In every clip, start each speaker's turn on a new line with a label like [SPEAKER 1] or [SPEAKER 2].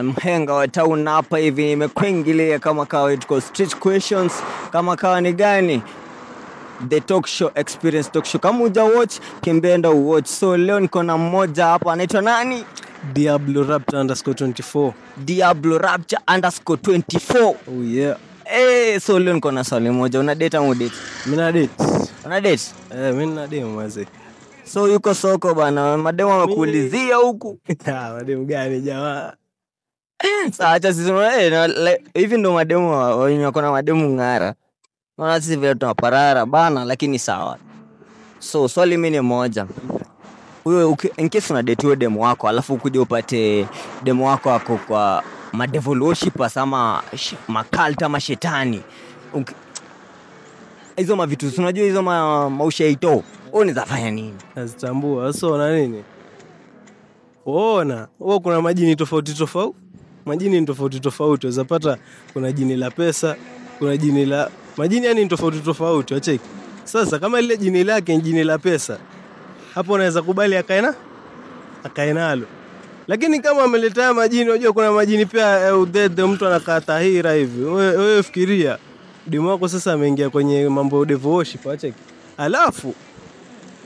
[SPEAKER 1] Mhenga wa town hapa hivi nimekuingilia kama kawa tuko street questions kama kawa ni gani the talk show experience talk show kama uja watch kimbenda watch. So leo niko na mmoja hapa anaitwa nani?
[SPEAKER 2] Diablo Rapture _24.
[SPEAKER 1] Diablo Rapture _24.
[SPEAKER 2] Oh yeah.
[SPEAKER 1] So leo niko na swali moja, una date au date?
[SPEAKER 2] Mimi na date.
[SPEAKER 1] Una date?
[SPEAKER 2] Mimi na date mwanzo.
[SPEAKER 1] So yuko soko bana, mademu wamekuulizia huku.
[SPEAKER 2] Mademu gani jamaa?
[SPEAKER 1] Sasa acha sisi hivi ndo mademu wako na mademu ngara. Maana sisi vile tunaparara bana, lakini sawa. So swali mimi ni moja. Wewe in case una date demu wako alafu ukuje upate demu wako ako kwa madevil worshippers ama makalta ama shetani. Hizo mavitu unajua hizo maushaito. Unaweza fanya nini?
[SPEAKER 2] Nazitambua. So na nini? Ona, kuna majini tofauti. Majini ni tofauti. Unaweza kuna jini la pesa, kuna jini la majini yani tofauti. Acheki. Sasa kama ile jini lake ni jini la pesa, hapo unaweza kubali akae nalo. Lakini kama ameleta majini, unajua kuna majini pia udede mtu anakaa tahira hivi. Wewe fikiria, demu wako sasa ameingia kwenye mambo devil worship, acheki. Alafu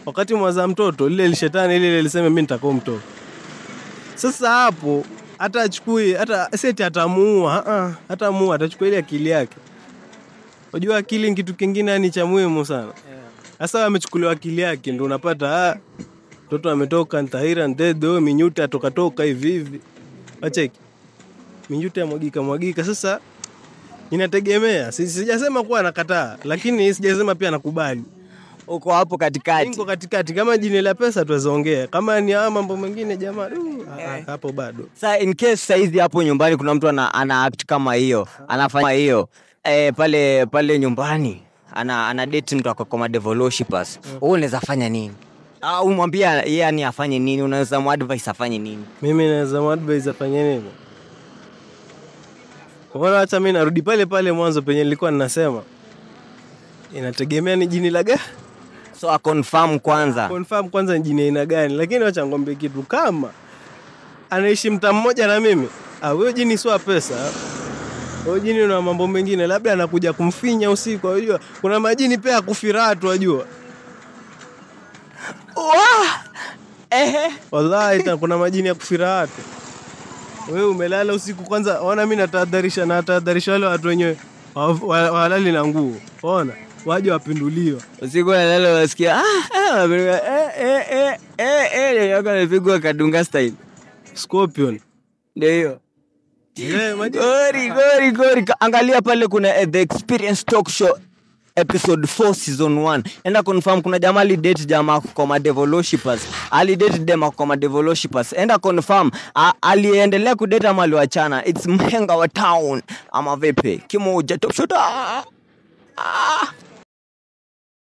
[SPEAKER 2] wakati mwaza mtoto lile shetani lile liseme mimi nitakuwa mtoto. Sasa hapo hata achukui hata seti atamuua, atachukua ile akili yake. Unajua akili ni kitu kingine ni cha muhimu sana. Sasa amechukuliwa akili yake ndio unapata mtoto ametoka ntahira ndedo minyuta toka hivi. Acheki. Minyuta mwagika. Sasa inategemea. Sijasema kuwa nakataa, lakini sijasema pia nakubali.
[SPEAKER 1] Uko hapo katikati.
[SPEAKER 2] Niko katikati. Kama jini la pesa tuwezaongea. Kama ni mambo mengine jamaa hapo bado.
[SPEAKER 1] Sasa in case saizi hapo nyumbani kuna mtu ana act kama hiyo, anafanya hiyo pale nyumbani ana date mtu kwa devil worshippers. Wewe unaweza fanya nini? Au mwambia yeye ani afanye nini? Unaweza muadvise afanye nini?
[SPEAKER 2] Mimi naweza muadvise afanye nini? Kwa acha mimi narudi pale mwanzo penye nilikuwa ninasema. Inategemea ni jini la gani?
[SPEAKER 1] So confirm kwanza
[SPEAKER 2] ni jini aina gani. Lakini acha ngombe kitu kama anaishi mtaa mmoja na mimi. Wewe jini sio pesa. Wewe jini una mambo mengine, labda anakuja kumfinya usiku, unajua. Kuna majini pia kufiratu unajua. Wallahi kuna majini ya kufiratu. Wewe umelala usiku kwanza, ona mimi natahadharisha wale watu wenyewe walali na nguo. Ona, waje wapinduliwa.
[SPEAKER 1] Usiku nalala wasikia yako anapigwa kadunga style.
[SPEAKER 2] Scorpion.
[SPEAKER 1] Ndio hiyo. Gori. Angalia pale kuna The Experience Talk Show episode 4 season 1. Enda confirm kuna jamaa date jamaa kwa devil worshippers. Ali date dema kwa devil worshippers. Enda confirm aliendelea kudate ama aliachana. It's Mhenga wa town ama vipi? Kimoja top shot.